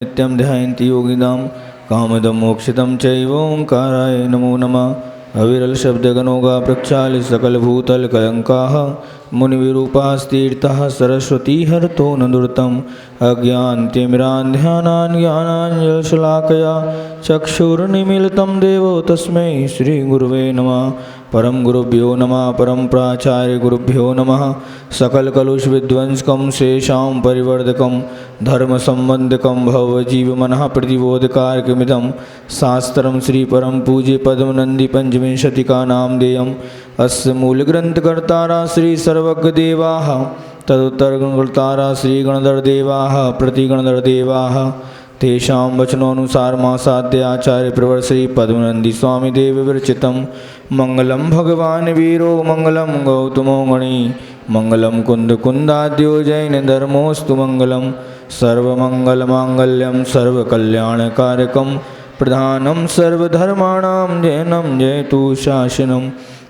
नित्यं ध्यायन्ति योगिनां कामदं मोक्षितं चैव ओंकाराय नमो नमः। अविरल शब्दगणोगा प्रक्षाल सकलभूतल कलंकाः मुनिविरूपास्तीर्थः सरस्वती हरतो न दुर्तम् अज्ञानतिमिरान्ध्यानान् ज्ञानाञ्जलशलाकया चक्षुर्निमीलितं देवो तस्मै श्रीगुरुवे नमः। परम गुरुभ्यो नमः। परम प्राचार्य गुरुभ्यो नमः। सकलकलुषविध्वंसकं शेषां परिवर्धकं धर्मसम्बन्धकं भवजीवमनः प्रतिबोधकारकमिदं शास्त्रं श्री परम पूज्य पद्मनंदी पंचविंशतिका नामधेयम्। अस्य मूलग्रंथकर्तारा श्री सर्वज्ञदेवाः तदुत्तरगणकर्तारा श्री गणधरदेवाः प्रतिगणधरदेवाः तेषां वचनानुसार मासाद्य आचार्य प्रवर श्री पद्मनंदी स्वामी देव विरचितं मंगलम भगवान वीरो मंगलम गौतमो गणी मंगलम कुंद कुंदाद्यो जैन धर्मोस्तु मंगलम सर्वमंगलमांगल्यम सर्वकल्याणकारकं प्रधानं सर्वधर्माणां जैनं जयतु शासनं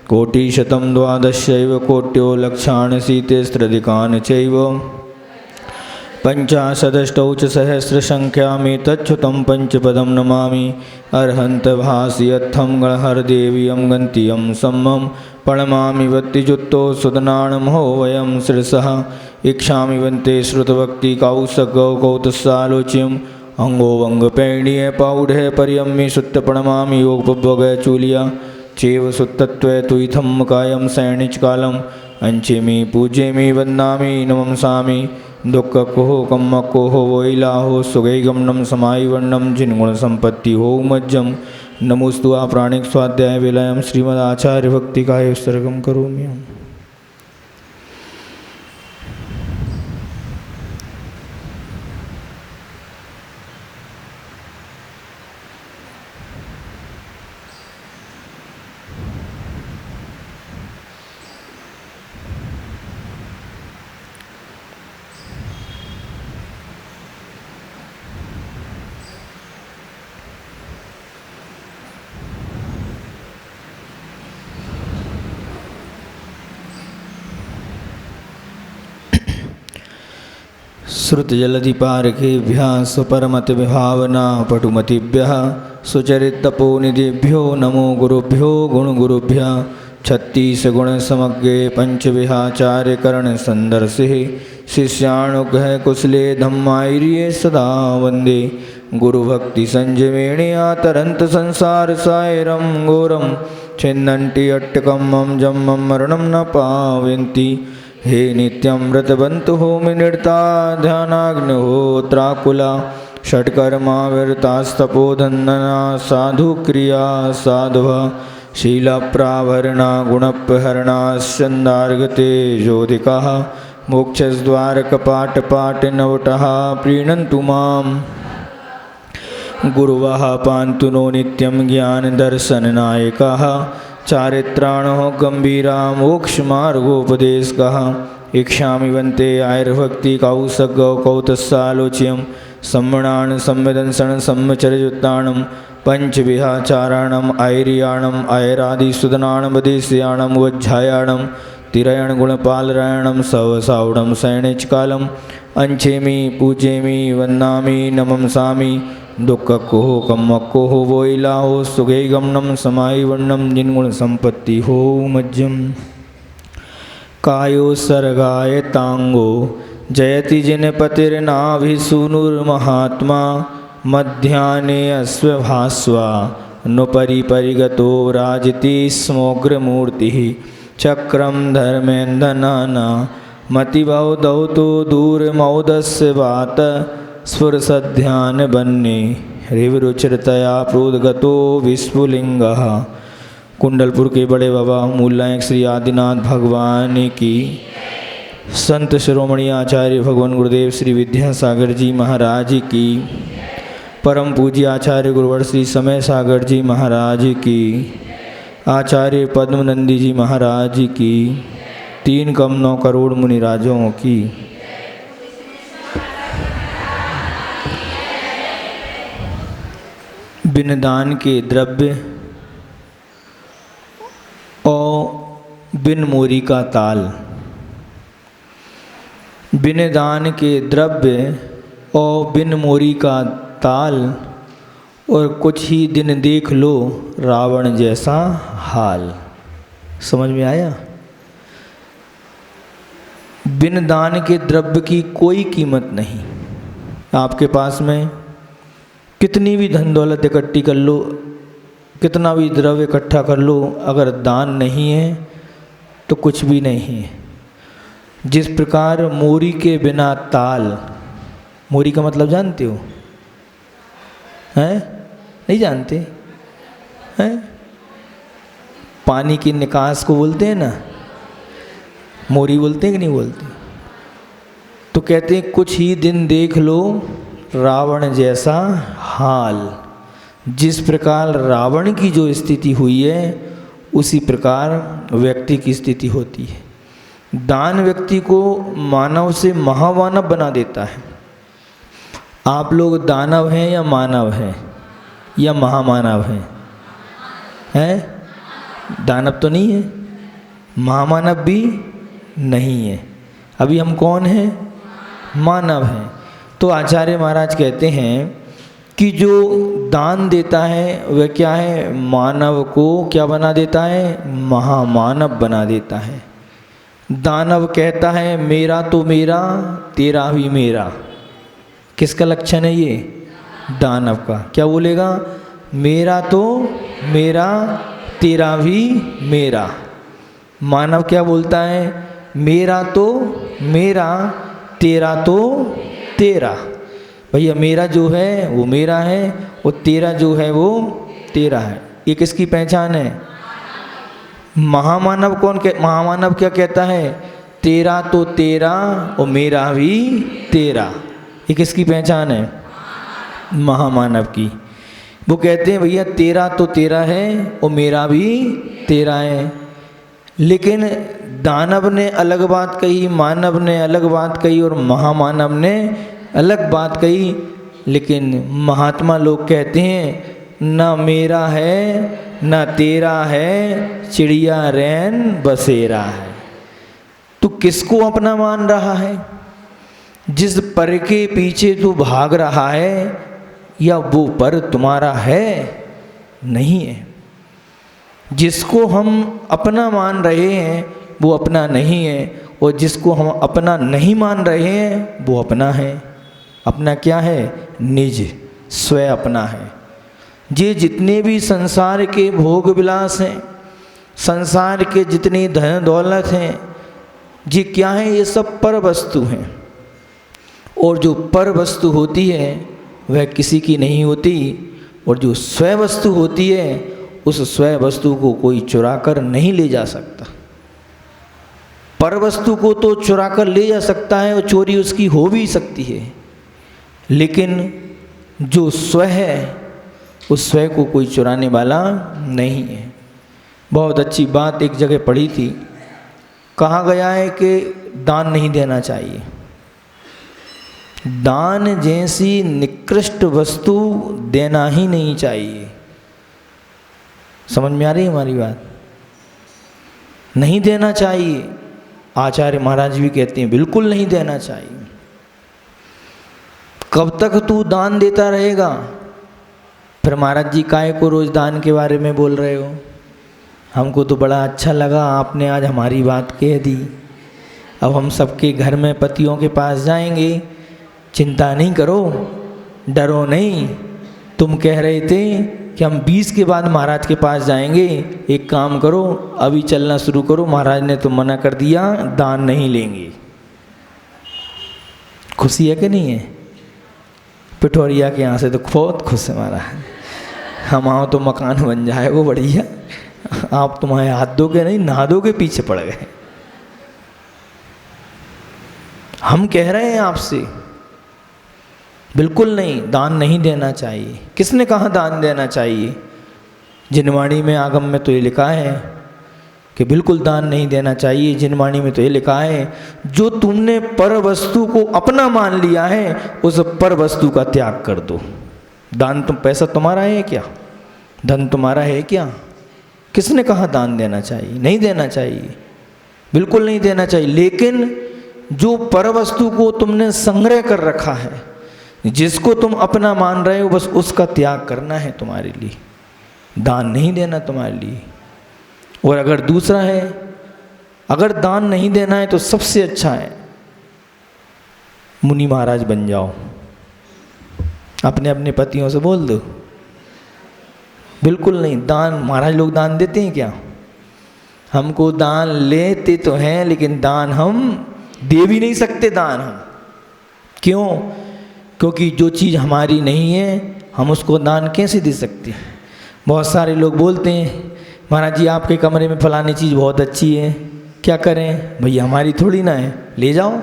कोटिशतं द्वादशैव कोट्यो लक्षाणि सीतेस्त्रधिकानि चैव पंचाशदष्टौ च सहस्रसंख्यामि तच्छुतं पंचपदं नमामि। अर्हन्त भास्यत्थं गणहरदेवीयं गन्तियं सम्मं प्रणमामि वत्तिजुत्तो सुदनाणमहो वयं शिरसः इक्षामि वन्ते श्रुतभक्ति कौसगौ कौतसालोच्यम् अंगोवंगपैणीय पौढे पर्यम्मि सुत्त प्रणमामि योगपवगय चूलिया चेव सुत्तत्वे तुइथं कायं सैनिचकालम् अंचेमि पूज्येमि वन्दामि नमंसामि दुख को हो कम्म को हो वोइलाहो सुगैगमनम समायिवर्णम जिनगुण संपत्ति हो मज्जम नमोस्तु आ प्राणिक स्वाध्याय विलयम श्रीमदाचार्य भक्ति का उत्सर्गम करोमि। श्रुतजलधिपारकेभ्यः स्वपरमतिविभावना पटुमतिभ्यः सुचरितपोनिधिभ्यो नमो गुरुभ्यो गुणगुरुभ्यः। छत्तीसगुणसमग्रे पंचविहाचार्यकरणसन्दर्शे शिष्यानुग्रह कुशले धम्मायिर्ये सदा वन्दे गुरुभक्तिसंजमेणया तरन्त संसारसायरं घोरं छिन्नन्ति अट्टकं मम जन्मं मरणं न पावयन्ति। हे नित्यं व्रतबन्धु होमिनिरता ध्यानाग्निहोत्राकुला षट्कर्माविरतास्तपोधन्दना साधुक्रिया साधुवा शीलप्राभरणा गुणप्रहरणाश्चन्दार्गतेजोधिकाः मोक्षद्वारकपाटपाटनवटः प्रीणन्तु मां गुरुवः पान्तु नो नित्यं ज्ञानदर्शननायकाः चारित्राणो गंभीरा मोक्षमार्गोपदेशकः इक्षामि वन्ते आयुर्भक्ति कौसगौ कौतसालोच्यं सम्मणान् संवेदनसण सम्मचरयुक्ताणं पंचविहाचाराणम् ऐर्याणम् ऐरादिसुदनाणं वदेशयाणं वज्झायाणं तिरयणगुणपालरायणं सवसावणं सैनिचकालम् अंचेमि पूजेमि वन्दामि नमंसामि दुख को हो कम्म को हो वोइला हो सुगैगमनम समायिवर्णम जिनगुण संपत्ति हो मज्जम कायो सर्गाय तांगो जयति जिनपतिर्नाभिसूनुर्महात्मा मध्याह्ने अस्वभास्वा नुपरि परिगतो राजति स्मोग्रमूर्तिः चक्रम धर्मेन्द्रनाना मतिबौद्धौ दूरमौदस्य वात स्फुरसध्यान बन्ने रेवरुचिरतया प्रोदगतो विस्फुलिंगः। कुंडलपुर के बड़े बाबा मूलनायक श्री आदिनाथ भगवान की, संत शिरोमणि आचार्य भगवान गुरुदेव श्री विद्यासागर जी महाराज की, परम पूज्य आचार्य गुरुवर श्री समय सागर जी महाराज की, आचार्य पद्मनंदी जी महाराज की, 3 कम 9 करोड़ मुनिराजों की। बिन दान के द्रव्य और बिन मोरी का ताल। बिन दान के द्रव्य और बिन मोरी का ताल, और कुछ ही दिन देख लो रावण जैसा हाल। समझ में आया? बिन दान के द्रव्य की कोई कीमत नहीं। आपके पास में कितनी भी धन दौलत इकट्ठी कर लो, कितना भी द्रव्य इकट्ठा कर लो, अगर दान नहीं है तो कुछ भी नहीं है। जिस प्रकार मोरी के बिना ताल, मोरी का मतलब जानते हो? हैं? नहीं जानते? हैं? पानी की निकास को बोलते हैं ना, मोरी बोलते हैं कि नहीं बोलते? तो कहते हैं कुछ ही दिन देख लो रावण जैसा हाल। जिस प्रकार रावण की जो स्थिति हुई है उसी प्रकार व्यक्ति की स्थिति होती है। दान व्यक्ति को मानव से महामानव बना देता है। आप लोग दानव हैं या मानव हैं या महामानव हैं? हैं? दानव तो नहीं है, महामानव भी नहीं है। अभी हम कौन हैं? मानव हैं। तो आचार्य महाराज कहते हैं कि जो दान देता है वह क्या है? मानव को क्या बना देता है? महामानव बना देता है। दानव कहता है मेरा तो मेरा, तेरा भी मेरा। किसका लक्षण है ये? दानव का। क्या बोलेगा? मेरा तो मेरा, तेरा भी मेरा। मानव क्या बोलता है? मेरा तो मेरा, तेरा तो तेरा। भैया मेरा जो है वो मेरा है, और तेरा जो है वो तेरा है। ये किसकी पहचान है? महामानव महामानव क्या कहता है? तेरा तो तेरा और मेरा भी तेरा। ये किसकी पहचान है? महामानव की। वो कहते हैं भैया तेरा तो तेरा है और मेरा भी तेरा है। लेकिन दानव ने अलग बात कही, मानव ने अलग बात कही और महामानव ने अलग बात कही। लेकिन महात्मा लोग कहते हैं ना मेरा है ना तेरा है, चिड़िया रैन बसेरा है। तू किसको अपना मान रहा है? जिस पर के पीछे तू भाग रहा है, या वो पर तुम्हारा है? नहीं है। जिसको हम अपना मान रहे हैं वो अपना नहीं है, और जिसको हम अपना नहीं मान रहे हैं वो अपना है। अपना क्या है? निज, स्वयं अपना है। ये जितने भी संसार के भोग विलास हैं, संसार के जितनी धन दौलत हैं, ये क्या है? ये सब पर वस्तु हैं। और जो पर वस्तु होती है वह किसी की नहीं होती, और जो स्वयं वस्तु होती है उस स्वयं वस्तु को कोई चुरा कर नहीं ले जा सकता। पर वस्तु को तो चुरा कर ले जा सकता है और चोरी उसकी हो भी सकती है, लेकिन जो स्वयं है उस स्वयं को कोई चुराने वाला नहीं है। बहुत अच्छी बात एक जगह पढ़ी थी, कहा गया है कि दान नहीं देना चाहिए। दान जैसी निकृष्ट वस्तु देना ही नहीं चाहिए। समझ में आ रही है हमारी बात? नहीं देना चाहिए। आचार्य महाराज भी कहते हैं बिल्कुल नहीं देना चाहिए। कब तक तू दान देता रहेगा? फिर महाराज जी काहे को रोज दान के बारे में बोल रहे हो? हमको तो बड़ा अच्छा लगा, आपने आज हमारी बात कह दी। अब हम सबके घर में पतियों के पास जाएंगे। चिंता नहीं करो, डरो नहीं। तुम कह रहे थे कि हम 20 के बाद महाराज के पास जाएंगे। एक काम करो, अभी चलना शुरू करो। महाराज ने तो मना कर दिया, दान नहीं लेंगे। खुशी है कि नहीं है? पिठौरिया के यहाँ से तो बहुत खुश है महाराज। हम आओ तो मकान बन जाए वो बढ़िया। आप तुम्हारे हाथ धो के नहीं, नहा धो के पीछे पड़ गए। हम कह रहे हैं आपसे बिल्कुल नहीं, दान नहीं देना चाहिए। किसने कहा दान देना चाहिए? जिनवाणी में आगम में तो ये लिखा है कि बिल्कुल दान नहीं देना चाहिए। जिनवाणी में तो ये लिखा है जो तुमने पर वस्तु को अपना मान लिया है उस पर वस्तु का त्याग कर दो। दान तुम, पैसा तुम्हारा है क्या? धन तुम्हारा है क्या? किसने कहा दान देना चाहिए? नहीं देना चाहिए, बिल्कुल नहीं देना चाहिए। लेकिन जो पर वस्तु को तुमने संग्रह कर रखा है, जिसको तुम अपना मान रहे हो बस उसका त्याग करना है तुम्हारे लिए, दान नहीं देना तुम्हारे लिए। और अगर दूसरा है, अगर दान नहीं देना है तो सबसे अच्छा है मुनि महाराज बन जाओ, अपने अपने पतियों से बोल दो बिल्कुल नहीं। दान महाराज लोग दान देते हैं क्या? हमको दान लेते तो हैं लेकिन दान हम दे भी नहीं सकते। दान हम क्यों? क्योंकि जो चीज़ हमारी नहीं है हम उसको दान कैसे दे सकते हैं। बहुत सारे लोग बोलते हैं महाराज जी आपके कमरे में फलानी चीज़ बहुत अच्छी है, क्या करें? भैया हमारी थोड़ी ना है, ले जाओ।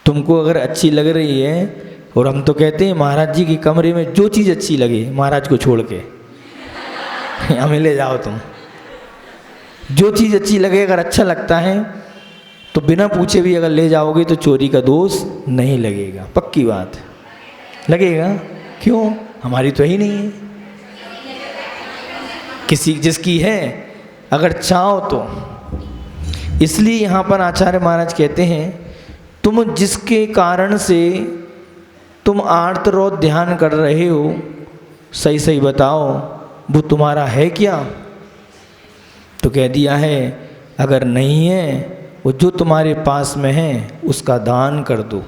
तुमको अगर अच्छी लग रही है, और हम तो कहते हैं महाराज जी के कमरे में जो चीज़ अच्छी लगे महाराज को छोड़ के हमें ले जाओ तुम। जो चीज़ अच्छी लगे, अगर अच्छा लगता है तो बिना पूछे भी अगर ले जाओगे तो चोरी का दोष नहीं लगेगा, पक्की बात लगेगा। क्यों? हमारी तो ही नहीं है, किसी जिसकी है अगर चाहो तो। इसलिए यहाँ पर आचार्य महाराज कहते हैं तुम जिसके कारण से तुम आर्तरोध ध्यान कर रहे हो, सही सही बताओ वो तुम्हारा है क्या? तो कह दिया है अगर नहीं है, वो जो तुम्हारे पास में है उसका दान कर दो।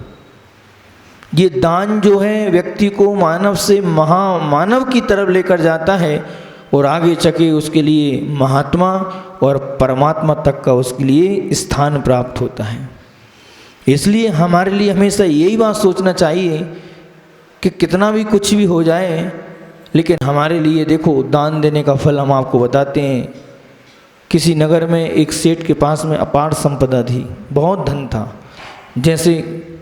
ये दान जो है व्यक्ति को मानव से महामानव की तरफ लेकर जाता है और आगे चके उसके लिए महात्मा और परमात्मा तक का उसके लिए स्थान प्राप्त होता है। इसलिए हमारे लिए हमेशा यही बात सोचना चाहिए कि कितना भी कुछ भी हो जाए, लेकिन हमारे लिए देखो दान देने का फल हम आपको बताते हैं। किसी नगर में एक सेठ के पास में अपार संपदा थी, बहुत धन था। जैसे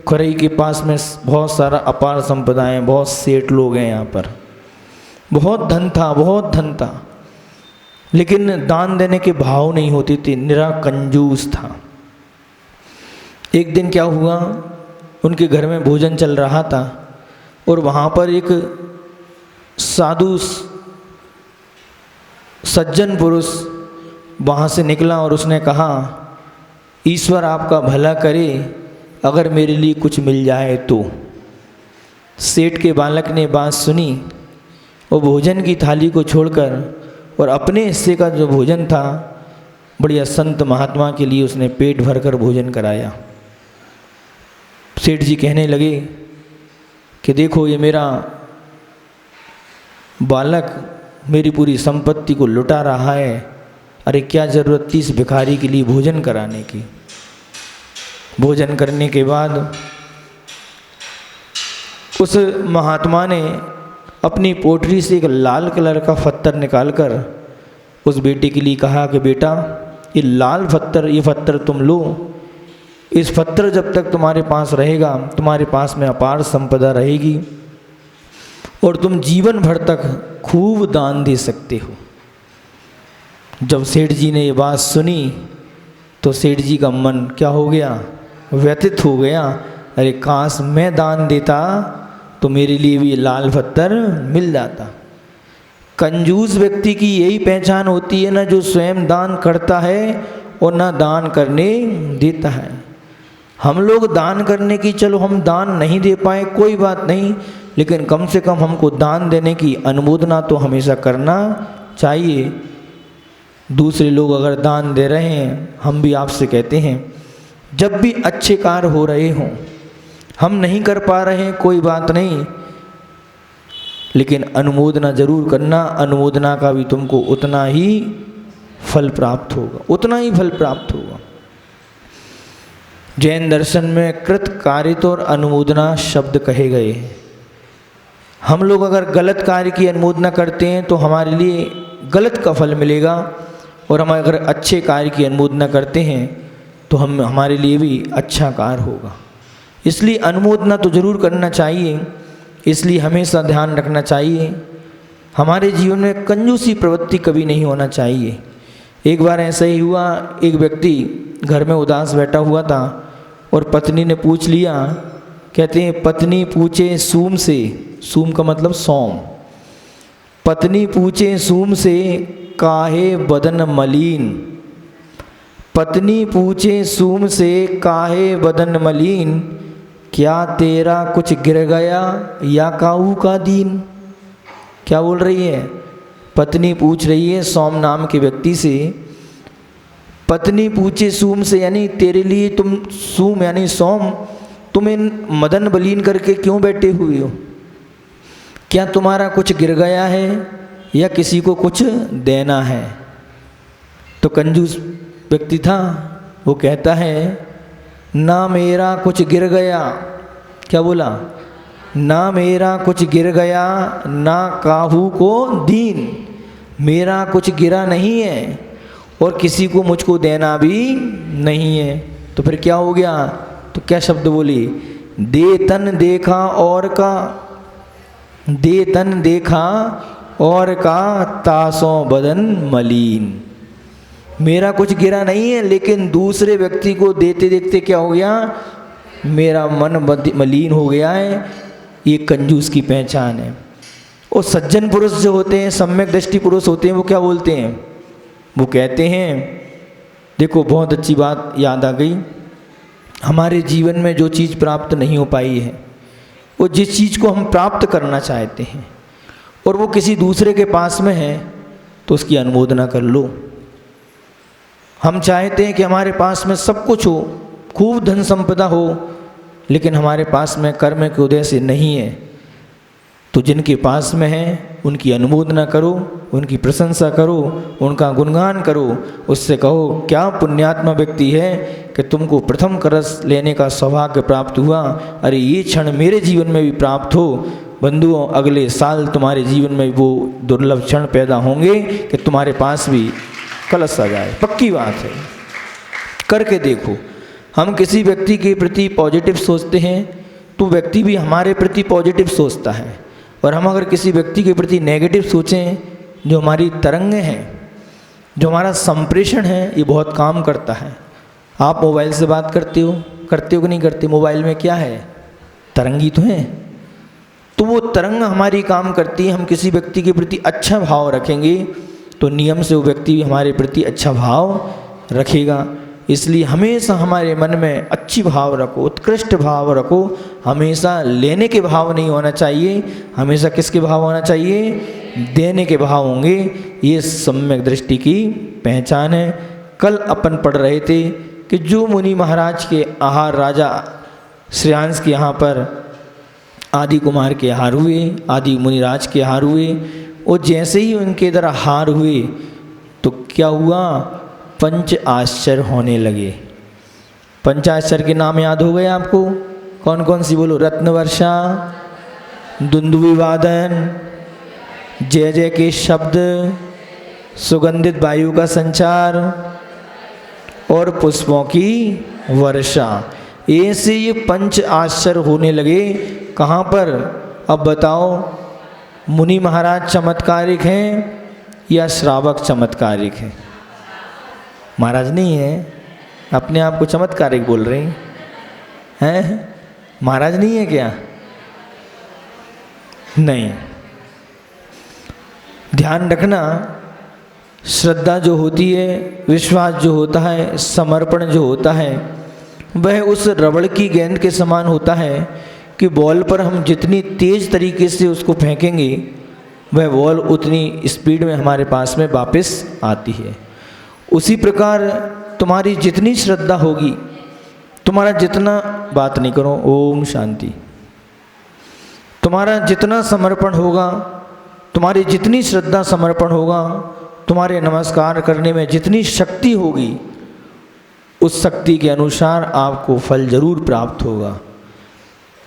खरई के पास में बहुत सारा अपार संपदाएं, बहुत सेठ लोग हैं यहाँ पर, बहुत धन था, बहुत धन था, लेकिन दान देने के भाव नहीं होते थे, निरा कंजूस था। एक दिन क्या हुआ, उनके घर में भोजन चल रहा था और वहाँ पर एक साधु सज्जन पुरुष वहाँ से निकला और उसने कहा ईश्वर आपका भला करे, अगर मेरे लिए कुछ मिल जाए तो। सेठ के बालक ने बात सुनी, वो भोजन की थाली को छोड़कर और अपने हिस्से का जो भोजन था बढ़िया संत महात्मा के लिए उसने पेट भरकर भोजन कराया। सेठ जी कहने लगे कि देखो ये मेरा बालक मेरी पूरी संपत्ति को लुटा रहा है, अरे क्या ज़रूरत थी इस भिखारी के लिए भोजन कराने की। भोजन करने के बाद उस महात्मा ने अपनी पोटली से एक लाल कलर का पत्थर निकालकर उस बेटे के लिए कहा कि बेटा ये लाल पत्थर, ये पत्थर तुम लो, इस पत्थर जब तक तुम्हारे पास रहेगा तुम्हारे पास में अपार संपदा रहेगी और तुम जीवन भर तक खूब दान दे सकते हो। जब सेठ जी ने ये बात सुनी तो सेठ जी का मन क्या हो गया, व्यथित हो गया। अरे काश मैं दान देता तो मेरे लिए भी लाल पत्थर मिल जाता। कंजूस व्यक्ति की यही पहचान होती है ना, जो स्वयं दान करता है और ना दान करने देता है। हम लोग दान करने की, चलो हम दान नहीं दे पाए कोई बात नहीं, लेकिन कम से कम हमको दान देने की अनुमोदना तो हमेशा करना चाहिए। दूसरे लोग अगर दान दे रहे हैं, हम भी आपसे कहते हैं जब भी अच्छे कार्य हो रहे हों, हम नहीं कर पा रहे हैं कोई बात नहीं, लेकिन अनुमोदना जरूर करना। अनुमोदना का भी तुमको उतना ही फल प्राप्त होगा, उतना ही फल प्राप्त होगा। जैन दर्शन में कृत कारित और अनुमोदना शब्द कहे गए हैं। हम लोग अगर गलत कार्य की अनुमोदना करते हैं तो हमारे लिए गलत का फल मिलेगा, और हम अगर अच्छे कार्य की अनुमोदना करते हैं तो हमारे लिए भी अच्छा कार्य होगा। इसलिए अनुमोदना तो जरूर करना चाहिए। इसलिए हमेशा ध्यान रखना चाहिए हमारे जीवन में कंजूसी प्रवृत्ति कभी नहीं होना चाहिए। एक बार ऐसा ही हुआ, एक व्यक्ति घर में उदास बैठा हुआ था और पत्नी ने पूछ लिया, कहते हैं पत्नी पूछे सूम से, सूम का मतलब सौम, पत्नी पूछे सूम से काहे बदन मलिन, पत्नी पूछे सूम से काहे बदन मलिन, क्या तेरा कुछ गिर गया या काहू का दीन। क्या बोल रही है? पत्नी पूछ रही है सोम नाम के व्यक्ति से। पत्नी पूछे सूम से, यानी तेरे लिए तुम सूम यानी सोम, तुम इन मदन बलीन करके क्यों बैठे हुए हो? क्या तुम्हारा कुछ गिर गया है या किसी को कुछ देना है? तो कंजूस व्यक्ति था, वो कहता है ना मेरा कुछ गिर गया। क्या बोला? ना मेरा कुछ गिर गया ना काहू को दीन। मेरा कुछ गिरा नहीं है और किसी को मुझको देना भी नहीं है। तो फिर क्या हो गया? तो क्या शब्द बोली? दे तन देखा और का, दे तन देखा और का तासों बदन मलीन। मेरा कुछ गिरा नहीं है, लेकिन दूसरे व्यक्ति को देते देखते क्या हो गया? मेरा मन मलिन हो गया है। ये कंजूस की पहचान है। और सज्जन पुरुष जो होते हैं, सम्यक दृष्टि पुरुष होते हैं, वो क्या बोलते हैं? वो कहते हैं, देखो बहुत अच्छी बात याद आ गई, हमारे जीवन में जो चीज़ प्राप्त नहीं हो पाई है, वो जिस चीज़ को हम प्राप्त करना चाहते हैं और वो किसी दूसरे के पास में है, तो उसकी अनुमोदना कर लो। हम चाहते हैं कि हमारे पास में सब कुछ हो, खूब धन संपदा हो, लेकिन हमारे पास में कर्म के उदय से नहीं है। तो जिनके पास में है उनकी अनुमोदना करो, उनकी प्रशंसा करो, उनका गुणगान करो। उससे कहो क्या पुण्यात्मा व्यक्ति है कि तुमको प्रथम रस लेने का सौभाग्य प्राप्त हुआ। अरे ये क्षण मेरे जीवन में भी प्राप्त हो। बंधुओं, अगले साल तुम्हारे जीवन में वो दुर्लभ क्षण पैदा होंगे कि तुम्हारे पास भी कलश आ जाए। पक्की बात है, करके देखो। हम किसी व्यक्ति के प्रति पॉजिटिव सोचते हैं तो व्यक्ति भी हमारे प्रति पॉजिटिव सोचता है, और हम अगर किसी व्यक्ति के प्रति नेगेटिव सोचें, जो हमारी तरंगें हैं, जो हमारा संप्रेषण है, ये बहुत काम करता है। आप मोबाइल से बात करते हो कि नहीं करते? मोबाइल में क्या है? तरंगी तो है। तो वो तरंग हमारी काम करती है। हम किसी व्यक्ति के प्रति अच्छा भाव रखेंगे तो नियम से वो व्यक्ति भी हमारे प्रति अच्छा भाव रखेगा। इसलिए हमेशा हमारे मन में अच्छी भाव रखो, उत्कृष्ट भाव रखो। हमेशा लेने के भाव नहीं होना चाहिए, हमेशा किसके भाव होना चाहिए? देने के भाव होंगे। ये सम्यक दृष्टि की पहचान है। कल अपन पढ़ रहे थे कि जो मुनि महाराज के आहार राजा श्रेयांश के यहाँ पर आदि कुमार के आहार हुए, आदि मुनिराज के आहार हुए, और जैसे ही उनके इधर आहार हुए तो क्या हुआ? पंच आश्चर्य होने लगे। पंच आश्चर्य के नाम याद हो गए आपको? कौन कौन सी बोलो? रत्न वर्षा, दुंदुभी वादन, जय जय के शब्द, सुगंधित वायु का संचार और पुष्पों की वर्षा। ऐसे ये पंच आश्चर्य होने लगे। कहाँ पर? अब बताओ, मुनि महाराज चमत्कारिक हैं या श्रावक चमत्कारिक हैं? महाराज नहीं है, अपने आप को चमत्कारिक बोल रहे हैं। महाराज नहीं है क्या? नहीं। ध्यान रखना, श्रद्धा जो होती है, विश्वास जो होता है, समर्पण जो होता है, वह उस रबड़ की गेंद के समान होता है कि बॉल पर हम जितनी तेज तरीके से उसको फेंकेंगे, वह बॉल उतनी स्पीड में हमारे पास में वापस आती है। उसी प्रकार तुम्हारी जितनी श्रद्धा होगी, तुम्हारा जितना, बात नहीं करो, ओम शांति, तुम्हारा जितना समर्पण होगा, तुम्हारी जितनी श्रद्धा समर्पण होगा, तुम्हारे नमस्कार करने में जितनी शक्ति होगी, उस शक्ति के अनुसार आपको फल जरूर प्राप्त होगा।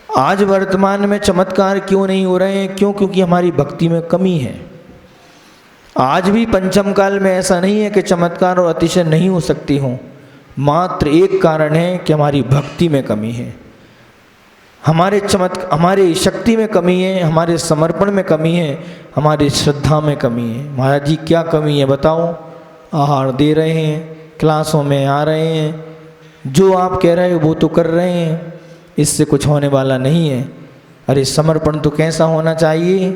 आज वर्तमान में चमत्कार क्यों नहीं हो रहे हैं? क्यों? क्योंकि हमारी भक्ति में कमी है। आज भी पंचम काल में ऐसा नहीं है कि चमत्कार और अतिशय नहीं हो सकती हों। मात्र एक कारण है कि हमारी भक्ति में कमी है, हमारे शक्ति में कमी है, हमारे समर्पण में कमी है, हमारी श्रद्धा में कमी है। महाराज जी क्या कमी है बताओ? आहार दे रहे हैं, क्लासों में आ रहे हैं, जो आप कह रहे हो वो तो कर रहे हैं, इससे कुछ होने वाला नहीं है। अरे समर्पण तो कैसा होना चाहिए?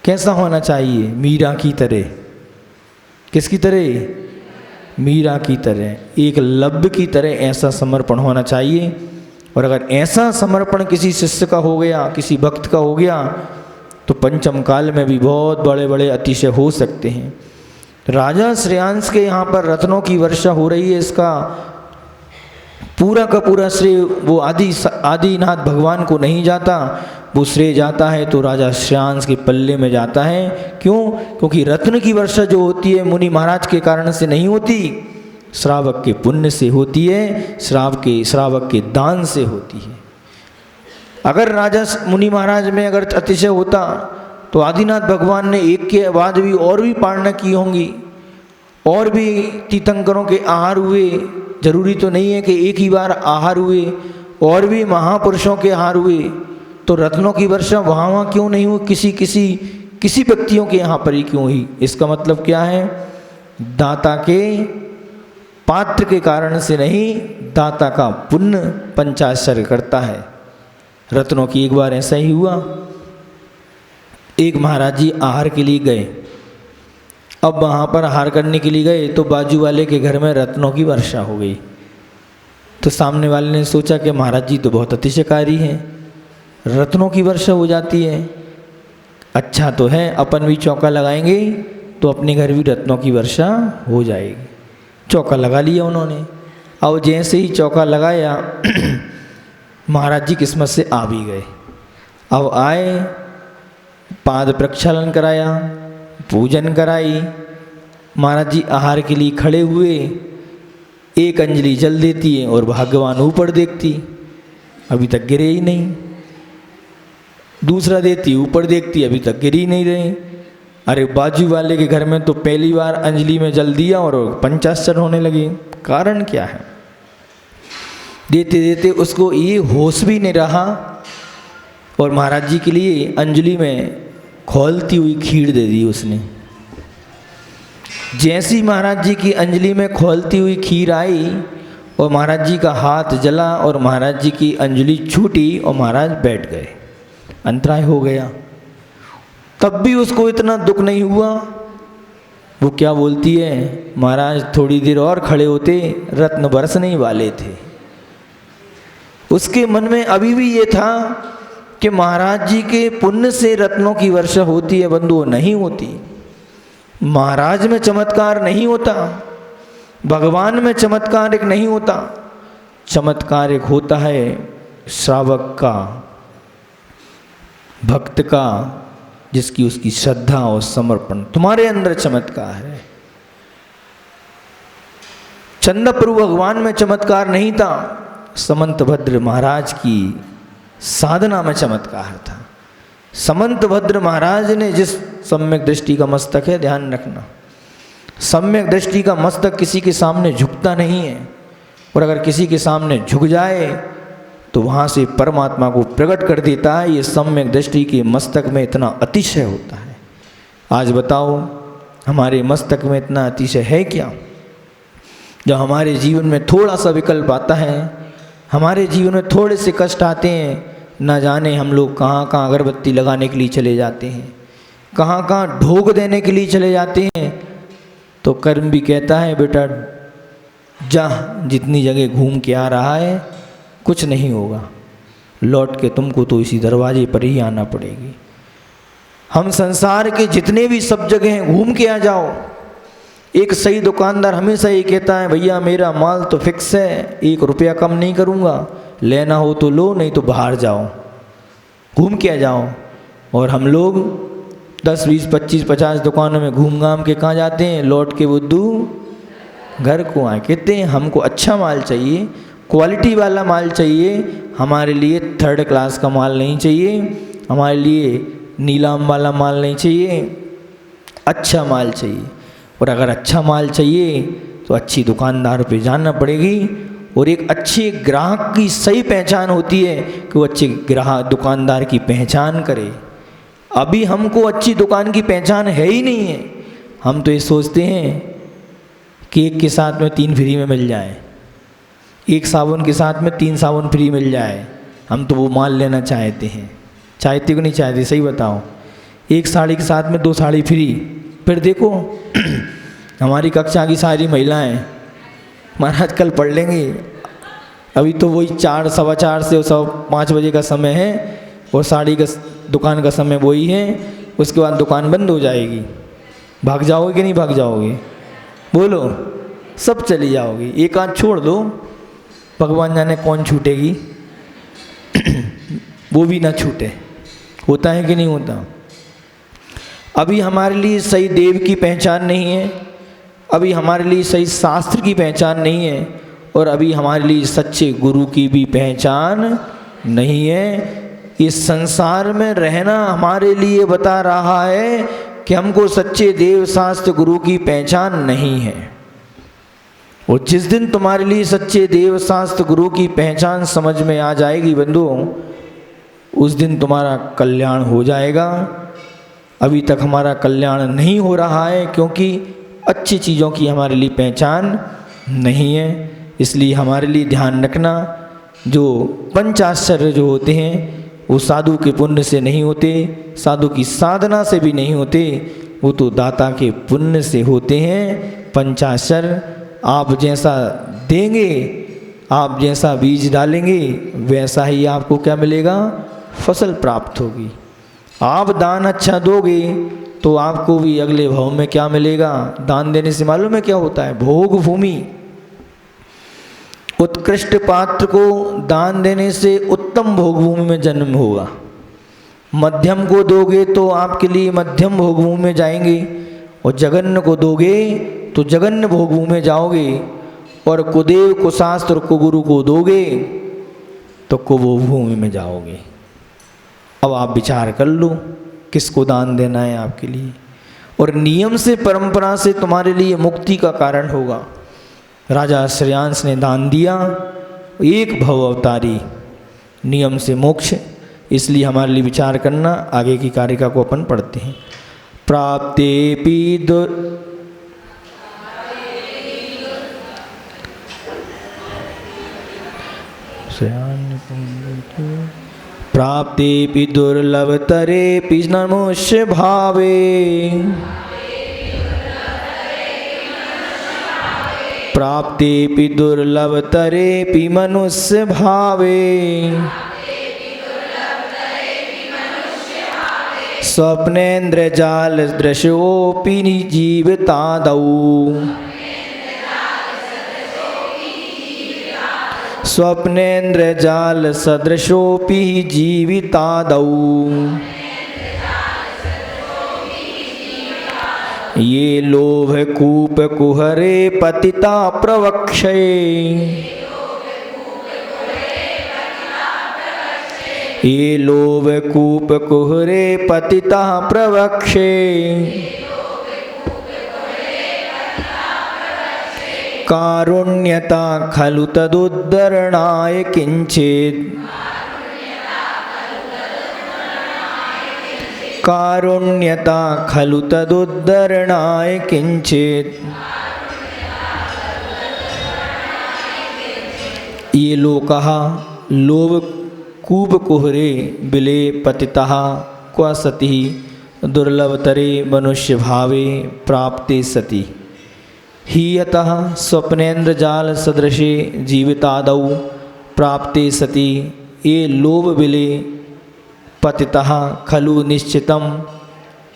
कैसा होना चाहिए? मीरा की तरह। किसकी तरह? मीरा की तरह, एक लब्ध की तरह ऐसा समर्पण होना चाहिए। और अगर ऐसा समर्पण किसी शिष्य का हो गया, किसी भक्त का हो गया, तो पंचम काल में भी बहुत बड़े बड़े अतिशय हो सकते हैं। राजा श्रेयांश के यहाँ पर रत्नों की वर्षा हो रही है, इसका पूरा का पूरा श्रेय वो आदिनाथ भगवान को नहीं जाता, वो श्रेय जाता है तो राजा श्रेयांश के पल्ले में जाता है। क्यों? क्योंकि रत्न की वर्षा जो होती है मुनि महाराज के कारण से नहीं होती, श्रावक के पुण्य से होती है, श्रावक के दान से होती है। अगर राजा मुनि महाराज में अगर अतिशय होता तो आदिनाथ भगवान ने एक के बाद भी और भी पारणा की होंगी, और भी तीर्थंकरों के आहार हुए। जरूरी तो नहीं है कि एक ही बार आहार हुए, और भी महापुरुषों के आहार हुए, तो रत्नों की वर्षा वहाँ क्यों नहीं हुई? किसी व्यक्तियों के यहाँ पर ही क्यों हुई? इसका मतलब क्या है? दाता के पात्र के कारण से नहीं, दाता का पुण्य पंचाश्चर्य करता है। रत्नों की एक बार ऐसा ही हुआ, एक महाराज जी आहार के लिए गए। अब वहाँ पर आहार करने के लिए गए तो बाजू वाले के घर में रत्नों की वर्षा हो गई। तो सामने वाले ने सोचा कि महाराज जी तो बहुत अतिशयकारी हैं, रत्नों की वर्षा हो जाती है, अच्छा तो है, अपन भी चौका लगाएंगे तो अपने घर भी रत्नों की वर्षा हो जाएगी। चौका लगा लिया उन्होंने। और जैसे ही चौका लगाया महाराज जी किस्मत से आ भी गए। अब आए, पाद प्रक्षालन कराया, पूजन कराई, महाराज जी आहार के लिए खड़े हुए, एक अंजलि जल देती है और भगवान ऊपर देखती, अभी तक गिरे ही नहीं। दूसरा देती, ऊपर देखती, अभी तक गिर ही नहीं रहे। अरे बाजू वाले के घर में तो पहली बार अंजलि में जल दिया और पंचाश्चर्य होने लगे। कारण क्या है? देते देते उसको ये होश भी नहीं रहा और महाराज जी के लिए अंजलि में खौलती हुई खीर दे दी उसने। जैसी महाराज जी की अंजलि में खौलती हुई खीर आई और महाराज जी का हाथ जला और महाराज जी की अंजलि छूटी और महाराज बैठ गए, अंतराय हो गया। तब भी उसको इतना दुख नहीं हुआ। वो क्या बोलती है, महाराज थोड़ी देर और खड़े होते रत्न बरसने ही वाले थे। उसके मन में अभी भी ये था कि महाराज जी के पुण्य से रत्नों की वर्षा होती है, बंधुओं नहीं होती। महाराज में चमत्कार नहीं होता, भगवान में चमत्कार एक नहीं होता। चमत्कार एक होता है श्रावक का, भक्त का, जिसकी उसकी श्रद्धा और समर्पण। तुम्हारे अंदर चमत्कार है। चंद्रप्रभु भगवान में चमत्कार नहीं था, समंतभद्र महाराज की साधना में चमत्कार था। समंतभद्र महाराज ने जिस सम्यक दृष्टि का मस्तक है, ध्यान रखना, सम्यक दृष्टि का मस्तक किसी के सामने झुकता नहीं है, और अगर किसी के सामने झुक जाए तो वहाँ से परमात्मा को प्रकट कर देता है। ये सम्यक दृष्टि के मस्तक में इतना अतिशय होता है। आज बताओ हमारे मस्तक में इतना अतिशय है क्या? जब हमारे जीवन में थोड़ा सा विकल्प आता है, हमारे जीवन में थोड़े से कष्ट आते हैं, ना जाने हम लोग कहाँ कहाँ अगरबत्ती लगाने के लिए चले जाते हैं, कहाँ कहाँ ढोक देने के लिए चले जाते हैं। तो कर्म भी कहता है बेटा जा, जितनी जगह घूम के आ रहा है कुछ नहीं होगा, लौट के तुमको तो इसी दरवाजे पर ही आना पड़ेगी। हम संसार के जितने भी सब जगह हैं घूम के आ जाओ। एक सही दुकानदार हमेशा ये कहता है, भैया मेरा माल तो फिक्स है, 1 रुपया कम नहीं करूँगा, लेना हो तो लो, नहीं तो बाहर जाओ, घूम के आ जाओ। और हम लोग 10, 20, 25, 50 दुकानों में घूम घाम के कहाँ जाते हैं? लौट के बुद्धू घर को आए। कहते हैं हमको अच्छा माल चाहिए, क्वालिटी वाला माल चाहिए, हमारे लिए 3rd क्लास का माल नहीं चाहिए, हमारे लिए नीलाम वाला माल नहीं चाहिए, अच्छा माल चाहिए। और अगर अच्छा माल चाहिए तो अच्छी दुकानदार पे जाना पड़ेगी। और एक अच्छे ग्राहक की सही पहचान होती है कि वो अच्छे ग्राहक दुकानदार की पहचान करे। अभी हमको अच्छी दुकान की पहचान है ही नहीं है। हम तो ये सोचते हैं कि एक के साथ में 3 फ्री में मिल जाए, एक साबुन के साथ में 3 साबुन फ्री मिल जाए। हम तो वो माल लेना चाहते हैं। चाहते को नहीं चाहते? सही बताओ। एक साड़ी के साथ में 2 साड़ी फ्री। फिर देखो हमारी कक्षा की सारी महिलाएं, महाराज कल पढ़ लेंगे, अभी तो वही 4 सवा 4 से 5 बजे का समय है और साड़ी का दुकान का समय वही है। उसके बाद दुकान बंद हो जाएगी। भाग जाओगे कि नहीं भाग जाओगे? बोलो, सब चली जाओगी। एक आध छोड़ दो, भगवान जाने कौन छूटेगी वो भी ना छूटे। होता है कि नहीं होता? अभी हमारे लिए सही देव की पहचान नहीं है, अभी हमारे लिए सही शास्त्र की पहचान नहीं है, और अभी हमारे लिए सच्चे गुरु की भी पहचान नहीं है। इस संसार में रहना हमारे लिए बता रहा है कि हमको सच्चे देव शास्त्र गुरु की पहचान नहीं है। और जिस दिन तुम्हारे लिए सच्चे देव शास्त्र गुरु की पहचान समझ में आ जाएगी बंधुओं, उस दिन तुम्हारा कल्याण हो जाएगा। अभी तक हमारा कल्याण नहीं हो रहा है क्योंकि अच्छी चीज़ों की हमारे लिए पहचान नहीं है। इसलिए हमारे लिए ध्यान रखना, जो पंचाश्चर्य जो होते हैं वो साधु के पुण्य से नहीं होते, साधु की साधना से भी नहीं होते, वो तो दाता के पुण्य से होते हैं। पंचाश्चर्य आप जैसा देंगे, आप जैसा बीज डालेंगे, वैसा ही आपको क्या मिलेगा? फसल प्राप्त होगी। आप दान अच्छा दोगे तो आपको भी अगले भाव में क्या मिलेगा? दान देने से मालूम है क्या होता है? भोग भूमि। उत्कृष्ट पात्र को दान देने से उत्तम भोग भूमि में जन्म होगा। मध्यम को दोगे तो आपके लिए मध्यम भोग भूमि में जाएंगे, और जघन्य को दोगे तो जघन्य भोग भूमि में जाओगे, और कुदेव कुशास्त्र को गुरु को दोगे तो कुभोग भूमि में जाओगे। अब आप विचार कर लो किसको दान देना है आपके लिए, और नियम से परंपरा से तुम्हारे लिए मुक्ति का कारण होगा। राजा श्रेयांश ने दान दिया, एक भव अवतारी, नियम से मोक्ष। इसलिए हमारे लिए विचार करना। आगे की कारिका को अपन पढ़ते हैं। प्राप्तेपि प्राप्तेपि दुर्लभतरेपि नमुष्य भावे, प्राप्तेपि दुर्लभतरेपि मनुष्य भावे, स्वप्नेन्द्र जाल दृशोऽपि जीवितादौ, स्वप्नेन्द्र जाल सदृशोऽपि जीवितादौ, ये लोभ कूप कुहरे पतिता प्रवक्षे, ये लोभ कूप कुहरे पतिता प्रवक्षे, कारुण्यता खलु तदुद्धरणाय किंचित्, कारुण्यता खलु तदुद्धरणाय किंचित्। ये लोकः लोभ कूप कुहरे बिले पतितः क्व सति दुर्लभतरे मनुष्य भावे प्राप्ते सति, हीयतः स्वप्नेन्द्र जाल सदृशे जीवितादौ प्राप्ते सति, ये लोभ बिले पतितः खलु निश्चितं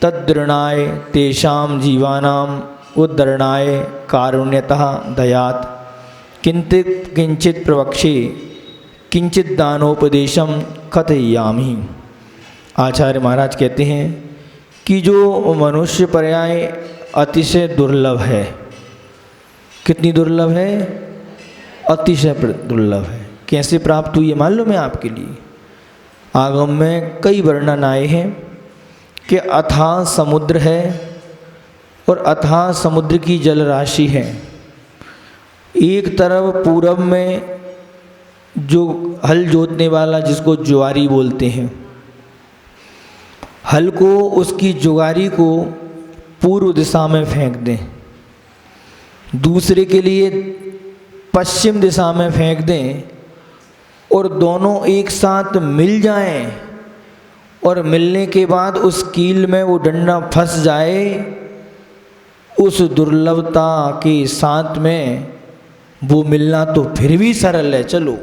तद्दृणाय तेषां जीवानाम् उद्धरणाय कारुण्यतः दयात्, किंचित प्रवक्षे किंचित दानोपदेशम कथयामि। आचार्य महाराज कहते हैं कि जो मनुष्य पर्याय अतिशय दुर्लभ है। कितनी दुर्लभ है? अतिशय दुर्लभ है। कैसे प्राप्त हुई है मालूम है आपके लिए? आगम में कई वर्णन आए हैं कि अथाह समुद्र है और अथाह समुद्र की जल राशि है। एक तरफ पूरब में जो हल जोतने वाला, जिसको जुआरी बोलते हैं, हल को, उसकी जुगारी को पूर्व दिशा में फेंक दें, दूसरे के लिए पश्चिम दिशा में फेंक दें, और दोनों एक साथ मिल जाएं, और मिलने के बाद उस कील में वो डंडा फंस जाए, उस दुर्लभता के साथ में वो मिलना तो फिर भी सरल है, चलो।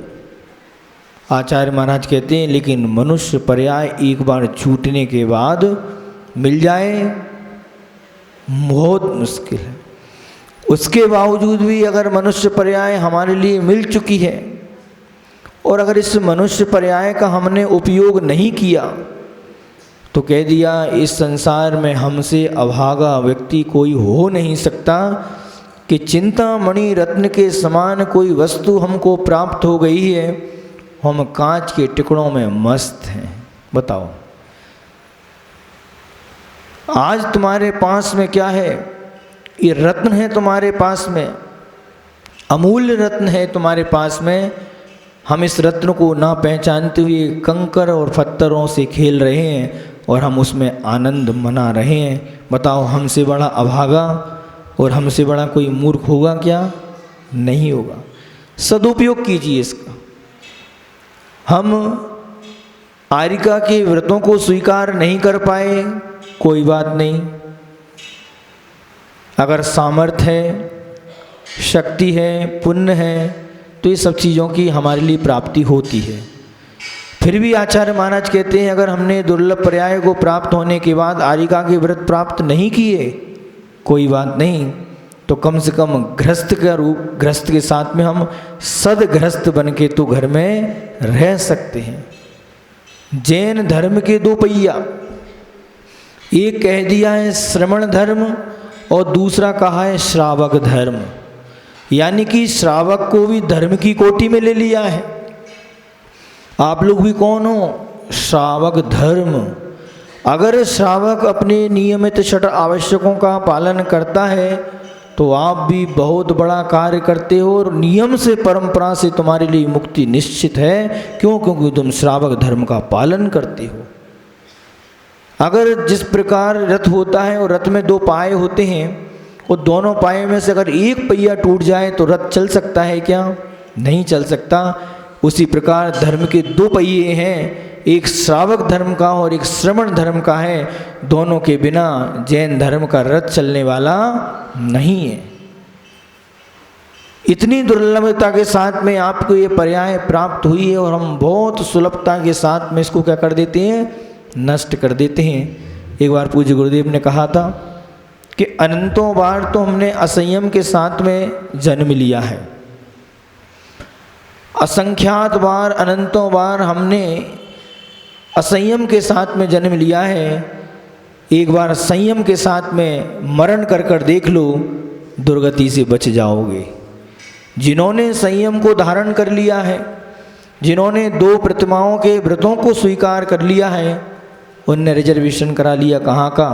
आचार्य महाराज कहते हैं लेकिन मनुष्य पर्याय एक बार छूटने के बाद मिल जाए बहुत मुश्किल है। उसके बावजूद भी अगर मनुष्य पर्याय हमारे लिए मिल चुकी है और अगर इस मनुष्य पर्याय का हमने उपयोग नहीं किया तो कह दिया इस संसार में हमसे अभागा व्यक्ति कोई हो नहीं सकता कि चिंतामणि रत्न के समान कोई वस्तु हमको प्राप्त हो गई है, हम कांच के टुकड़ों में मस्त हैं। बताओ आज तुम्हारे पास में क्या है? ये रत्न है तुम्हारे पास में, अमूल्य रत्न है तुम्हारे पास में। हम इस रत्न को ना पहचानते हुए कंकर और पत्थरों से खेल रहे हैं और हम उसमें आनंद मना रहे हैं। बताओ हमसे बड़ा अभागा और हमसे बड़ा कोई मूर्ख होगा क्या? नहीं होगा। सदुपयोग कीजिए इसका। हम आरिका के व्रतों को स्वीकार नहीं कर पाए, कोई बात नहीं। अगर सामर्थ्य है, शक्ति है, पुण्य है, तो ये सब चीज़ों की हमारे लिए प्राप्ति होती है। फिर भी आचार्य महाराज कहते हैं अगर हमने दुर्लभ पर्याय को प्राप्त होने के बाद आरिका के व्रत प्राप्त नहीं किए, कोई बात नहीं, तो कम से कम गृहस्थ का रूप, गृहस्थ के साथ में हम सदगृहस्थ बन के तो घर में रह सकते हैं। जैन धर्म के दो पहिया, एक कह दिया है श्रमण धर्म और दूसरा कहा है श्रावक धर्म, यानी कि श्रावक को भी धर्म की कोटि में ले लिया है। आप लोग भी कौन हो? श्रावक धर्म। अगर श्रावक अपने नियमित षट आवश्यकों का पालन करता है तो आप भी बहुत बड़ा कार्य करते हो और नियम से, परंपरा से तुम्हारे लिए मुक्ति निश्चित है। क्यों? क्योंकि तुम श्रावक धर्म का पालन करते हो। अगर जिस प्रकार रथ होता है और रथ में दो पाए होते हैं और दोनों पाए में से अगर एक पहिया टूट जाए तो रथ चल सकता है क्या? नहीं चल सकता। उसी प्रकार धर्म के दो पहिए हैं, एक श्रावक धर्म का और एक श्रमण धर्म का है। दोनों के बिना जैन धर्म का रथ चलने वाला नहीं है। इतनी दुर्लभता के साथ में आपको ये पर्याय प्राप्त हुई है और हम बहुत सुलभता के साथ में इसको क्या कर देते हैं? नष्ट कर देते हैं। एक बार पूज्य गुरुदेव ने कहा था कि अनंतों बार तो हमने असंयम के साथ में जन्म लिया है, असंख्यात बार, अनंतों बार हमने असंयम के साथ में जन्म लिया है। एक बार संयम के साथ में मरण कर कर देख लो, दुर्गति से बच जाओगे। जिन्होंने संयम को धारण कर लिया है, जिन्होंने दो प्रतिमाओं के व्रतों को स्वीकार कर लिया है, उनने रिजर्वेशन करा लिया कहाँ का?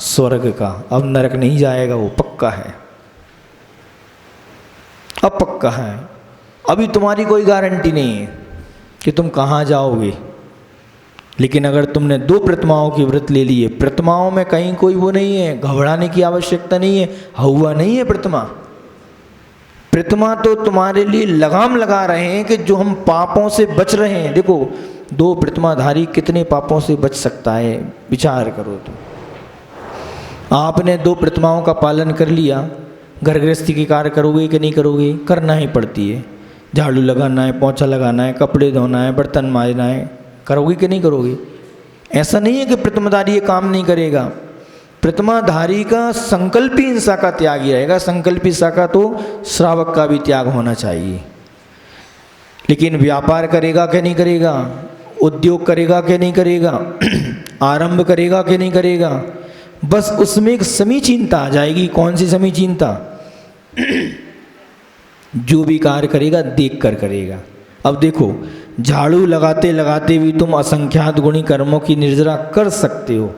स्वर्ग का। अब नरक नहीं जाएगा, वो पक्का है, अब पक्का है। अभी तुम्हारी कोई गारंटी नहीं है कि तुम कहाँ जाओगे, लेकिन अगर तुमने दो प्रतिमाओं के व्रत ले लिए, प्रतिमाओं में कहीं कोई वो नहीं है, घबराने की आवश्यकता नहीं है, हुआ नहीं है प्रतिमा। प्रतिमा तो तुम्हारे लिए लगाम लगा रहे हैं कि जो हम पापों से बच रहे हैं। देखो दो प्रतिमाधारी कितने पापों से बच सकता है, विचार करो। तो आपने दो प्रतिमाओं का पालन कर लिया, घर गृहस्थी के कार्य करोगे कि नहीं करोगे? करना ही पड़ती है। झाड़ू लगाना है, पोंछा लगाना है, कपड़े धोना है, बर्तन मांजना है, करोगे कि नहीं करोगे? ऐसा नहीं है कि प्रतिमाधारी ये काम नहीं करेगा। प्रतिमाधारी का संकल्पी हिंसा का त्यागी रहेगा। संकल्पी हिंसा का तो श्रावक का भी त्याग होना चाहिए। लेकिन व्यापार करेगा कि नहीं करेगा? उद्योग करेगा कि नहीं करेगा? आरंभ करेगा कि नहीं करेगा? बस उसमें एक समीचीनता आ जाएगी। कौन सी समीचीनता? जो भी कार्य करेगा देख कर करेगा। अब देखो झाड़ू लगाते लगाते भी तुम असंख्यात गुणी कर्मों की निर्जरा कर सकते हो।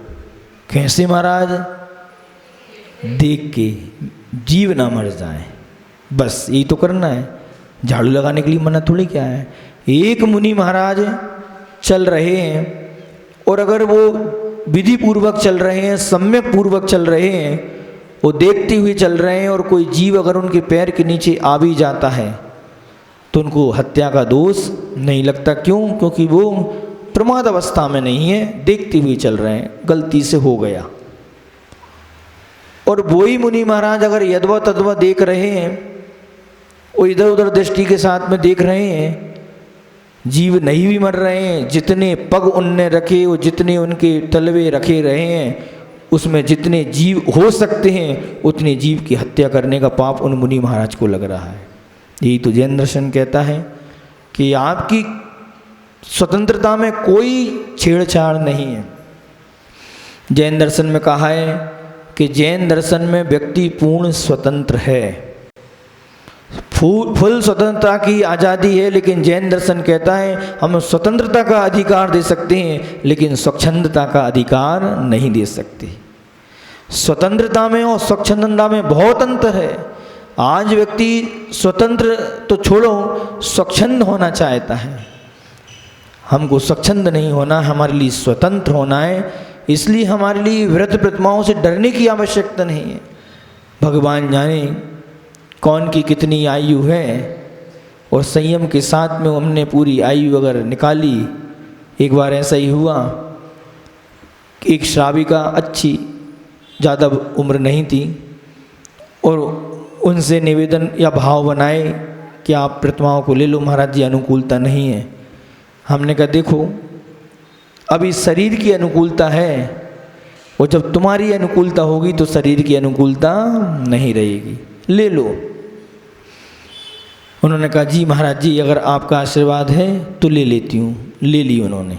कैसे महाराज? देख के, जीव ना मर जाए, बस यही तो करना है। झाड़ू लगाने के लिए मना थोड़ी क्या है। एक मुनि महाराज चल रहे हैं और अगर वो विधि पूर्वक चल रहे हैं, सम्यक पूर्वक चल रहे हैं, वो देखते हुए चल रहे हैं और कोई जीव अगर उनके पैर के नीचे आ भी जाता है तो उनको हत्या का दोष नहीं लगता। क्यों? क्योंकि वो प्रमाद अवस्था में नहीं है, देखते हुए चल रहे हैं, गलती से हो गया। और वही मुनि महाराज अगर यदवा तदवा देख रहे हैं वो इधर उधर दृष्टि के साथ में देख रहे हैं, जीव नहीं भी मर रहे हैं। जितने पग उनने रखे और जितने उनके तलवे रखे रहे हैं, उसमें जितने जीव हो सकते हैं उतने जीव की हत्या करने का पाप उन मुनि महाराज को लग रहा है। यही तो जैन दर्शन कहता है कि आपकी स्वतंत्रता में कोई छेड़छाड़ नहीं है। जैन दर्शन में कहा है कि जैन दर्शन में व्यक्ति पूर्ण स्वतंत्र है, फुल स्वतंत्रता की आज़ादी है, लेकिन जैन दर्शन कहता है हम स्वतंत्रता का अधिकार दे सकते हैं लेकिन स्वच्छंदता का अधिकार नहीं दे सकते। स्वतंत्रता में और स्वच्छंदता में बहुत अंतर है। आज व्यक्ति स्वतंत्र तो छोड़ो, स्वच्छंद होना चाहता है। हमको स्वच्छंद नहीं होना, हमारे लिए स्वतंत्र होना है। इसलिए हमारे लिए व्रत प्रतिमाओं से डरने की आवश्यकता नहीं है। भगवान जाने कौन की कितनी आयु है, और संयम के साथ में हमने पूरी आयु अगर निकाली। एक बार ऐसा ही हुआ कि एक श्राविका अच्छी, ज़्यादा उम्र नहीं थी, और उनसे निवेदन या भाव बनाए कि आप प्रतिमाओं को ले लो महाराज जी, अनुकूलता नहीं है। हमने कहा देखो अभी शरीर की अनुकूलता है, और जब तुम्हारी अनुकूलता होगी तो शरीर की अनुकूलता नहीं रहेगी, ले लो। उन्होंने कहा जी महाराज जी अगर आपका आशीर्वाद है तो ले लेती हूँ। ले ली उन्होंने।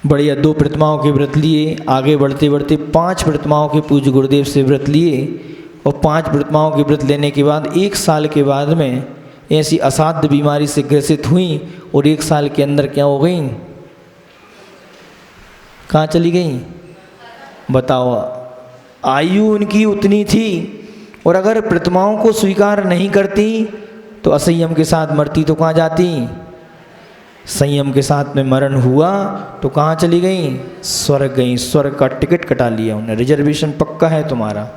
बढ़िया 2 प्रतिमाओं के व्रत लिए। आगे बढ़ते बढ़ते 5 प्रतिमाओं के पूज्य गुरुदेव से व्रत लिए, और 5 प्रतिमाओं के व्रत लेने के बाद 1 साल के बाद में ऐसी असाध्य बीमारी से ग्रसित हुई, और 1 साल के अंदर क्या हो गई, कहाँ चली गई बताओ। आयु उनकी उतनी थी, और अगर प्रतिमाओं को स्वीकार नहीं करती तो असंयम के साथ मरती तो कहाँ जाती। संयम के साथ में मरण हुआ तो कहाँ चली गई, स्वर्ग गई। स्वर्ग का टिकट कटा लिया उन्हें, रिजर्वेशन पक्का है तुम्हारा।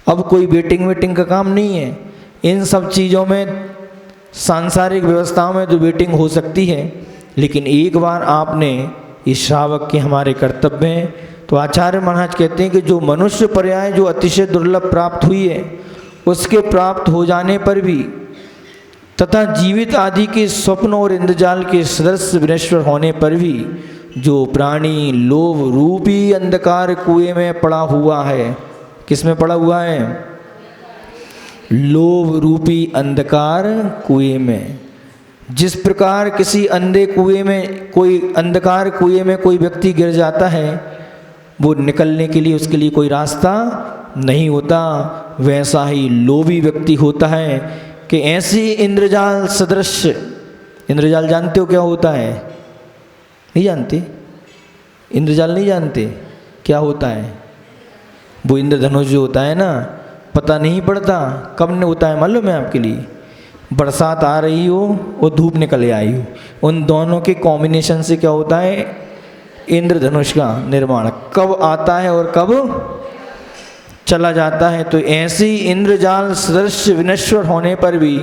अब कोई वेटिंग वेटिंग का काम नहीं है। इन सब चीज़ों में, सांसारिक व्यवस्थाओं में तो वेटिंग हो सकती है, लेकिन एक बार आपने इस श्रावक के हमारे कर्तव्य हैं। तो आचार्य महाराज कहते हैं कि जो मनुष्य पर्याय जो अतिशय दुर्लभ प्राप्त हुई है, उसके प्राप्त हो जाने पर भी तथा जीवित आदि के स्वप्न और इंद्रजाल के सदस्य विनश्वर होने पर भी जो प्राणी लोभ रूपी अंधकार कुएं में पड़ा हुआ है, किस में पड़ा हुआ है, लोभ रूपी अंधकार कुएं में। जिस प्रकार किसी अंधे कुएं में, कोई अंधकार कुएं में कोई व्यक्ति गिर जाता है, वो निकलने के लिए उसके लिए कोई रास्ता नहीं होता, वैसा ही लोभी व्यक्ति होता है कि ऐसी इंद्रजाल सदृश। इंद्रजाल जानते हो क्या होता है, नहीं जानते? इंद्रजाल नहीं जानते क्या होता है? वो इंद्रधनुष जो होता है ना, पता नहीं पड़ता कब ने होता है, मालूम है आपके लिए? बरसात आ रही हो और धूप निकल आई हो, उन दोनों के कॉम्बिनेशन से क्या होता है, इंद्रधनुष का निर्माण। कब आता है और कब चला जाता है। तो ऐसी इंद्रजाल सदृश विनश्वर होने पर भी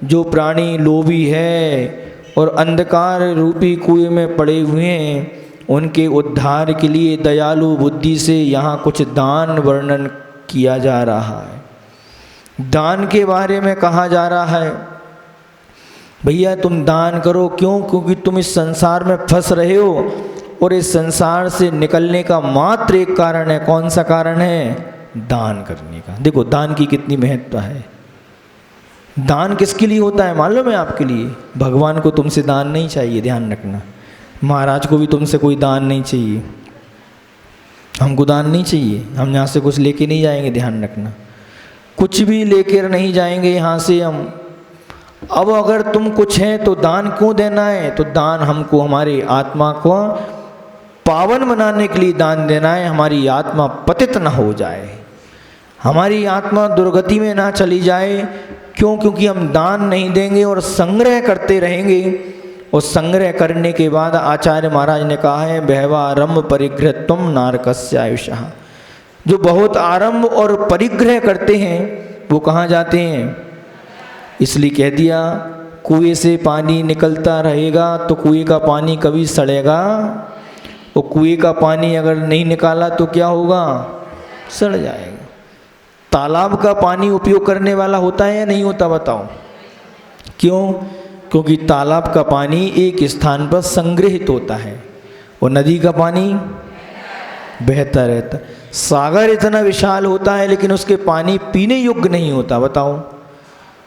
जो प्राणी लोभी है और अंधकार रूपी कुएं में पड़े हुए हैं, उनके उद्धार के लिए दयालु बुद्धि से यहाँ कुछ दान वर्णन किया जा रहा है। दान के बारे में कहा जा रहा है, भैया तुम दान करो। क्यों? क्योंकि तुम इस संसार में फंस रहे हो, और इस संसार से निकलने का मात्र एक कारण है। कौन सा कारण है? दान करने का। देखो दान की कितनी महत्ता है। दान किसके लिए होता है मालूम है आपके लिए? भगवान को तुमसे दान नहीं चाहिए, ध्यान रखना। महाराज को भी तुमसे कोई दान नहीं चाहिए, हमको दान नहीं चाहिए। हम यहाँ से कुछ लेके नहीं जाएंगे, ध्यान रखना। कुछ भी लेकर नहीं जाएंगे यहाँ से हम। अब अगर तुम कुछ है तो दान क्यों देना है? तो दान हमको हमारी आत्मा को पावन बनाने के लिए दान देना है। हमारी आत्मा पतित न हो जाए, हमारी आत्मा दुर्गति में ना चली जाए। क्यों? क्योंकि हम दान नहीं देंगे और संग्रह करते रहेंगे। और संग्रह करने के बाद आचार्य महाराज ने कहा है, बहवारंभ परिग्रहत्वम नारकस्य आयुषः। जो बहुत आरंभ और परिग्रह करते हैं वो कहाँ जाते हैं? इसलिए कह दिया कुएं से पानी निकलता रहेगा तो कुएं का पानी कभी सड़ेगा, और कुएं का पानी अगर नहीं निकाला तो क्या होगा? सड़ जाएगा। तालाब का पानी उपयोग करने वाला होता है या नहीं होता बताओ? क्यों? क्योंकि तालाब का पानी एक स्थान पर संग्रहित होता है और नदी का पानी बहता रहता। सागर इतना विशाल होता है लेकिन उसके पानी पीने योग्य नहीं होता। बताओ,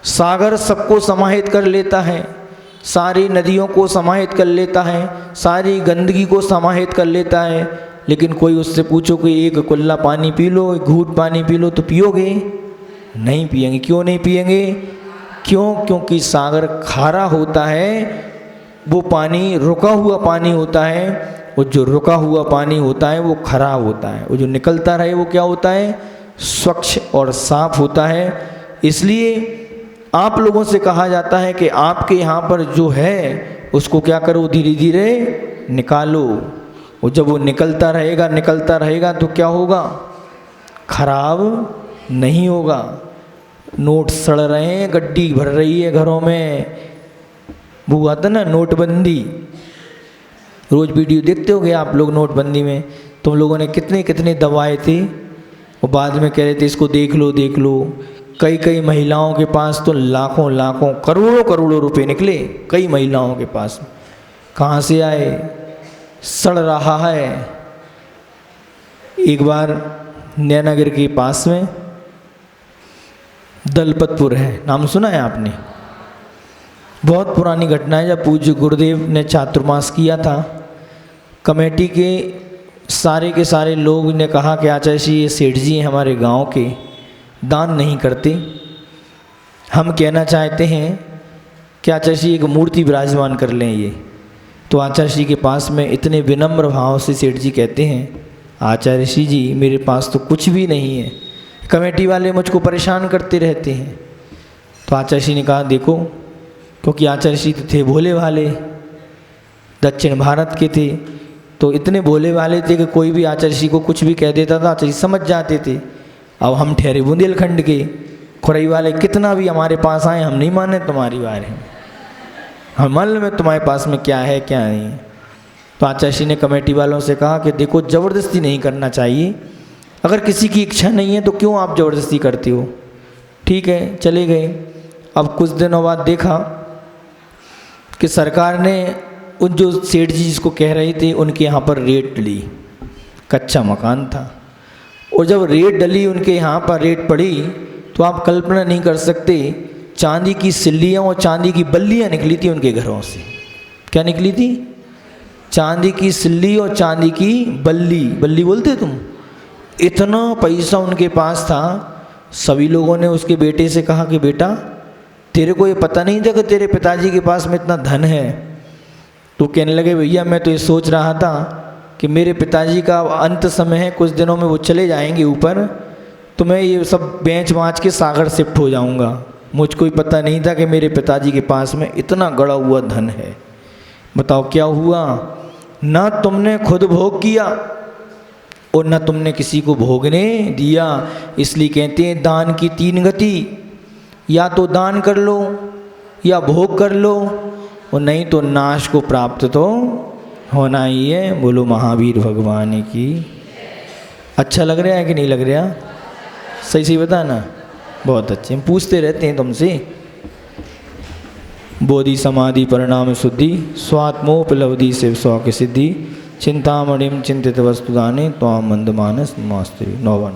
सागर सबको समाहित कर लेता है, सारी नदियों को समाहित कर लेता है, सारी गंदगी को समाहित कर लेता है, लेकिन कोई उससे पूछो कि एक कुल्ला पानी पी लो, एक घूंट पानी पी लो, तो पियोगे? नहीं पिएंगे। क्यों नहीं पिएंगे? क्यों? क्योंकि सागर खारा होता है, वो पानी रुका हुआ पानी होता है, और जो रुका हुआ पानी होता है वो खराब होता है, और जो निकलता रहे वो क्या होता है? स्वच्छ और साफ होता है। इसलिए आप लोगों से कहा जाता है कि आपके यहाँ पर जो है उसको क्या करो, धीरे धीरे निकालो, और जब वो निकलता रहेगा तो क्या होगा? खराब नहीं होगा। नोट सड़ रहे हैं, गड्डी भर रही है घरों में, वो आता ना नोटबंदी, रोज़ वीडियो देखते होगे आप लोग। नोटबंदी में तुम लोगों ने कितने कितने दबाए थे, और बाद में कह रहे थे इसको देख लो देख लो। कई महिलाओं के पास तो लाखों लाखों करोड़ों करोड़ों रुपए निकले, कई महिलाओं के पास। कहाँ से आए? सड़ रहा है। एक बार नैनागिर के पास में दलपतपुर है, नाम सुना है आपने? बहुत पुरानी घटना है। जब पूज्य गुरुदेव ने चातुर्मास किया था, कमेटी के सारे लोग ने कहा कि आचार्य जी ये सेठ जी हैं हमारे गांव के, दान नहीं करते, हम कहना चाहते हैं कि आचार्य जी एक मूर्ति विराजमान कर लें ये। तो आचार्य जी के पास में इतने विनम्र भाव से सेठ जी कहते हैं, आचार्य जी मेरे पास तो कुछ भी नहीं है, कमेटी वाले मुझको परेशान करते रहते हैं। तो आचार्य जी ने कहा देखो, क्योंकि आचार्य जी थे भोले भाले, दक्षिण भारत के थे, तो इतने भोले वाले थे कि कोई भी आचार्य जी को कुछ भी कह देता था, आचार्य जी समझ जाते थे। अब हम ठहरे बुंदेलखंड के, खुरई वाले कितना भी हमारे पास आए, हम नहीं माने तुम्हारी बात है, हम मालूम में तुम्हारे पास में क्या है क्या नहीं। तो आचार्य जी ने कमेटी वालों से कहा कि देखो ज़बरदस्ती नहीं करना चाहिए, अगर किसी की इच्छा नहीं है तो क्यों आप ज़बरदस्ती करते हो। ठीक है, चले गए। अब कुछ दिनों बाद देखा कि सरकार ने उन जो सेठ जी जिसको कह रहे थे उनके यहाँ पर रेट डली, कच्चा मकान था, और जब रेट डली उनके यहाँ पर रेट पड़ी तो आप कल्पना नहीं कर सकते, चांदी की सिल्लियाँ और चांदी की बल्लियाँ निकली थी उनके घरों से। क्या निकली थी? चांदी की सिल्ली और चांदी की बल्ली, बल्ली बोलते तुम। इतना पैसा उनके पास था। सभी लोगों ने उसके बेटे से कहा कि बेटा तेरे को ये पता नहीं था कि तेरे पिताजी के पास में इतना धन है? तो कहने लगे भैया मैं तो ये सोच रहा था कि मेरे पिताजी का अंत समय है, कुछ दिनों में वो चले जाएंगे ऊपर, तो मैं ये सब बेच बाँच के सागर शिफ्ट हो जाऊंगा। मुझको ही पता नहीं था कि मेरे पिताजी के पास में इतना गड़ा हुआ धन है। बताओ क्या हुआ? ना तुमने खुद भोग किया और न तुमने किसी को भोगने दिया। इसलिए कहते हैं दान की तीन गति, या तो दान कर लो या भोग कर लो, और नहीं तो नाश को प्राप्त तो होना ही है। बोलो महावीर भगवान की। अच्छा लग रहा है कि नहीं लग रहा? सही सही बता ना। बहुत अच्छे, हम पूछते रहते हैं तुमसे। बोधि समाधि परिणाम शुद्धि, स्वात्मोपलब्धि से स्व की सिद्धि, चिंतामणिम चिंतित वस्तुदाने त्वाम मंदमानस नमस्ते। 9 बार